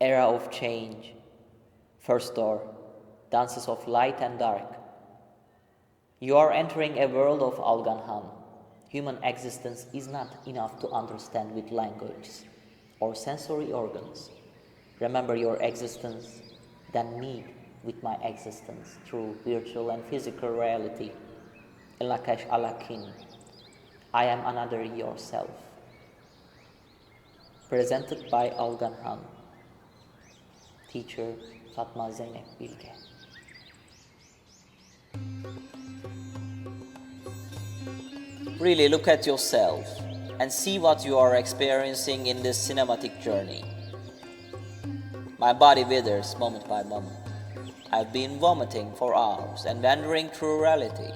Era of change. First door. Dances of light and dark. You are entering a world of Alganhan. Human existence is not enough to understand with languages or sensory organs. Remember your existence, then meet with my existence through virtual and physical reality. Ilakash Alakin. I am another yourself. Presented by Alganhan. Teacher Fatma Zeynep Bilge. Really look at yourself and see what you are experiencing in this cinematic journey. My body withers moment by moment. I've been vomiting for hours and wandering through reality.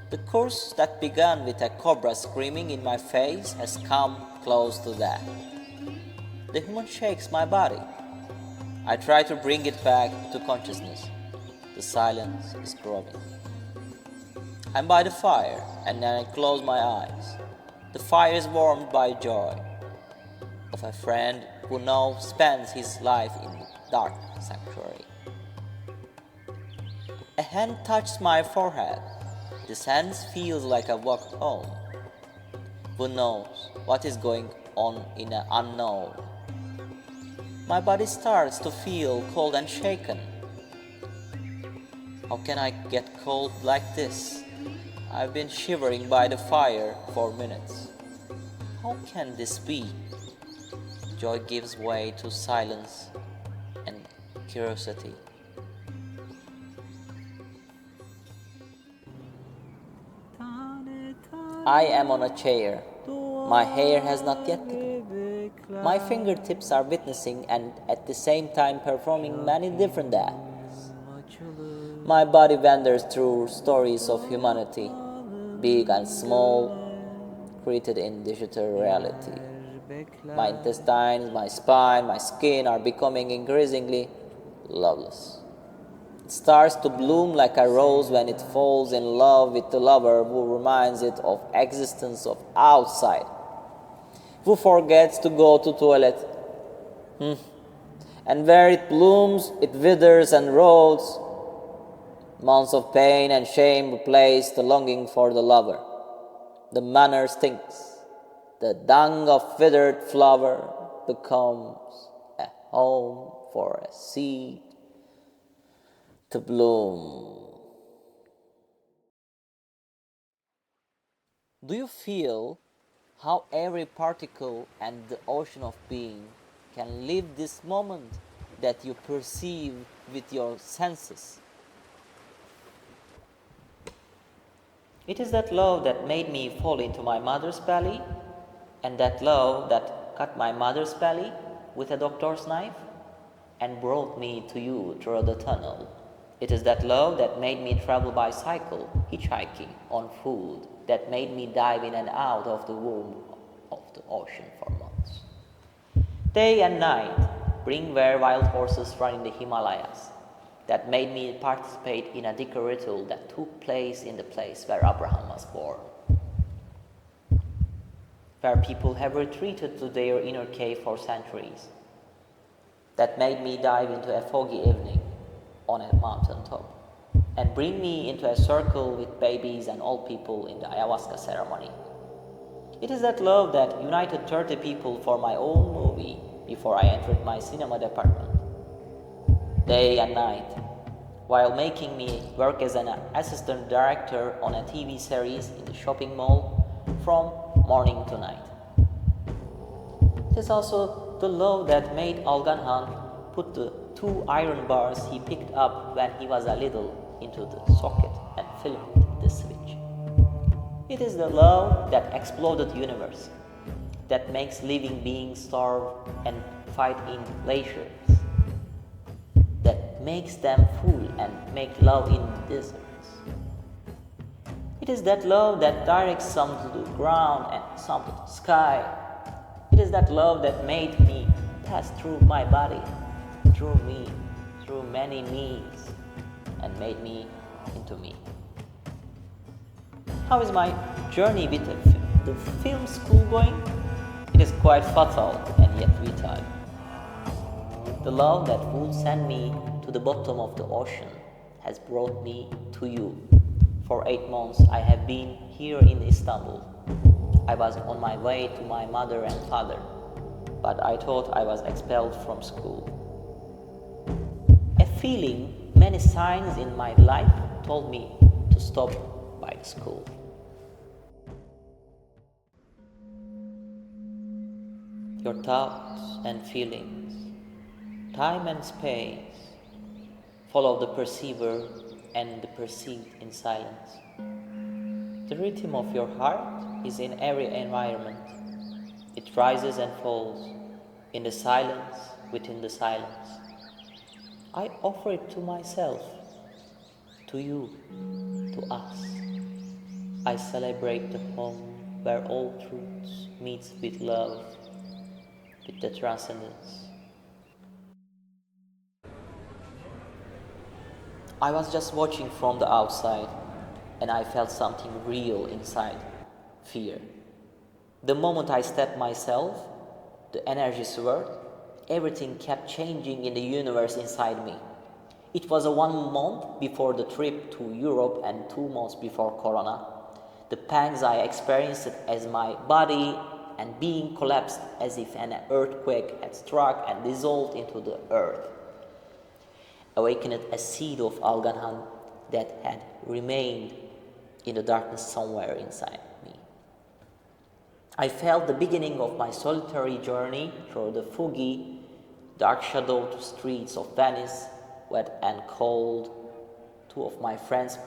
The course that began with a cobra screaming in my face has come close to that. The human shakes my body. I try to bring it back to consciousness. The silence is growing. I'm by the fire, and then I close my eyes. The fire is warmed by joy of a friend who now spends his life in the dark sanctuary. A hand touches my forehead. This hand feels like a walk home. Who knows what is going on in the unknown? My body starts to feel cold and shaken. How can I get cold like this? I've been shivering by the fire for minutes. How can this be? Joy gives way to silence and curiosity. I am on a chair. My hair has not yet thickened. My fingertips are witnessing and at the same time performing many different acts. My body wanders through stories of humanity, big and small, created in digital reality. My intestines, my spine, my skin are becoming increasingly loveless. It starts to bloom like a rose when it falls in love with the lover who reminds it of existence of outside, who forgets to go to toilet. And where it blooms, it withers and rots. Months of pain and shame replace the longing for the lover. The manner stinks. The dung of withered flower becomes a home for a seed to bloom. Do you feel how every particle and the ocean of being can live this moment that you perceive with your senses? It is that love that made me fall into my mother's belly, and that love that cut my mother's belly with a doctor's knife and brought me to you through the tunnel. It is that love that made me travel by cycle, hitchhiking, on foot, that made me dive in and out of the womb of the ocean for months. Day and night, bring where wild horses run in the Himalayas, that made me participate in a Dika ritual that took place in the place where Abraham was born, where people have retreated to their inner cave for centuries, that made me dive into a foggy evening on a mountain top and bring me into a circle with babies and old people in the ayahuasca ceremony. It is that love that united 30 people for my own movie before I entered my cinema department. Day and night, while making me work as an assistant director on a TV series in the shopping mall from morning to night. It is also the love that made Alganhan put the 2 iron bars he picked up when he was a little into the socket and flipped the switch. It is the love that exploded the universe, that makes living beings starve and fight in glaciers, that makes them full and make love in deserts. It is that love that directs some to the ground and some to the sky. It is that love that made me pass through my body, through me, through many me's, and made me into me. How is my journey with the film school going? It is quite fatal and yet vital. The love that would send me to the bottom of the ocean has brought me to you. For 8 months I have been here in Istanbul. I was on my way to my mother and father, but I thought I was expelled from school. A feeling, many signs in my life told me to stop by the school. Your thoughts and feelings, time and space, follow the perceiver and the perceived in silence. The rhythm of your heart is in every environment. It rises and falls in the silence within the silence. I offer it to myself, to you, to us. I celebrate the home where all truths meet with love, with the transcendence. I was just watching from the outside, and I felt something real inside, fear. The moment I stepped myself, the energy swirled, everything kept changing in the universe inside me. It was 1 month before the trip to Europe and 2 months before Corona. The pangs I experienced as my body and being collapsed as if an earthquake had struck and dissolved into the earth, awakened a seed of Alganhan that had remained in the darkness somewhere inside me. I felt the beginning of my solitary journey through the foggy, dark-shadowed streets of Venice, wet and cold. 2 of my friends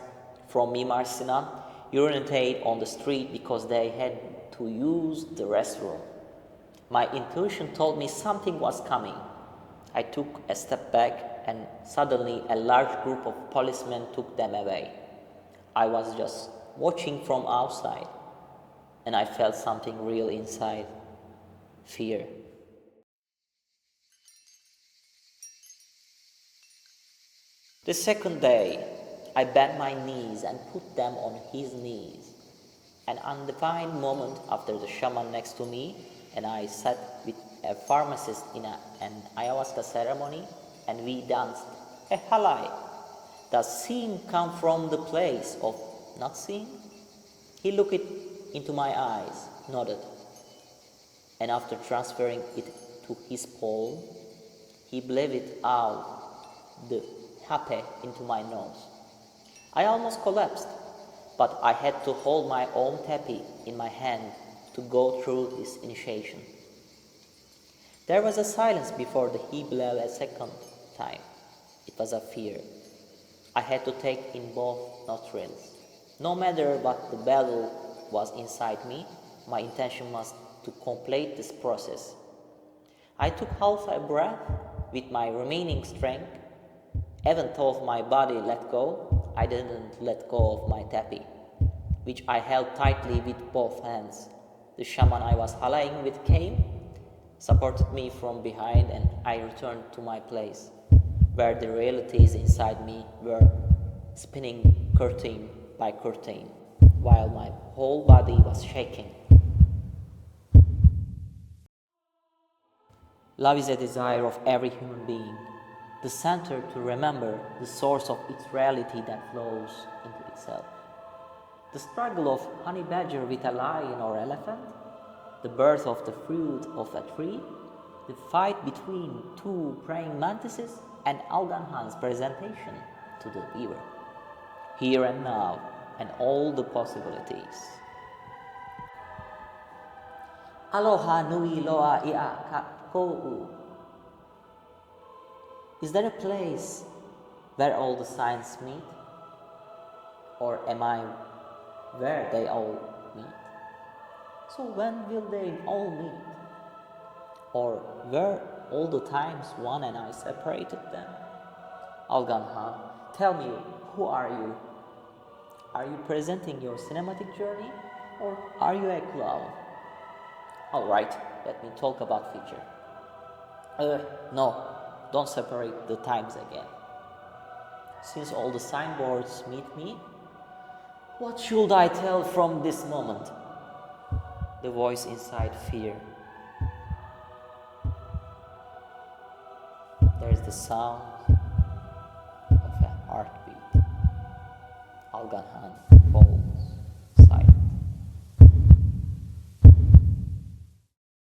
from Mimar Sinan urinated on the street because they had to use the restroom. My intuition told me something was coming. I took a step back, and suddenly a large group of policemen took them away. I was just watching from outside, and I felt something real inside, fear. The second day, I bent my knees and put them on his knees. An undefined moment after the shaman next to me and I sat with a pharmacist in an ayahuasca ceremony, and we danced a halai. Does seeing come from the place of not seeing? He looked into my eyes, nodded, and after transferring it to his palm, he blew it out, the hape, into my nose. I almost collapsed, but I had to hold my own tepi in my hand to go through this initiation. There was a silence before the he blew a second time. It was a fear. I had to take in both nostrils. No matter what the battle was inside me, my intention was to complete this process. I took half a breath with my remaining strength. Even though my body let go, I didn't let go of my tepi, which I held tightly with both hands. The shaman I was halaying with came, supported me from behind, and I returned to my place, where the realities inside me were spinning curtain by curtain, while my whole body was shaking. Love is a desire of every human being, the center to remember the source of its reality that flows into itself. The struggle of honey badger with a lion or elephant, the birth of the fruit of a tree, the fight between 2 praying mantises, and Alganhan's presentation to the viewer. Here and now, and all the possibilities. Aloha nui loa ia ka ko'u. Is there a place where all the signs meet? Or am I where they all meet? So when will they all meet? Or were all the times one and I separated them? Alganhan, tell me, who are you? Are you presenting your cinematic journey, or are you a clown? Alright, let me talk about future. No, don't separate the times again. Since all the signboards meet me, what should I tell from this moment? The voice inside fear. the sound of a heartbeat. Alganhan falls.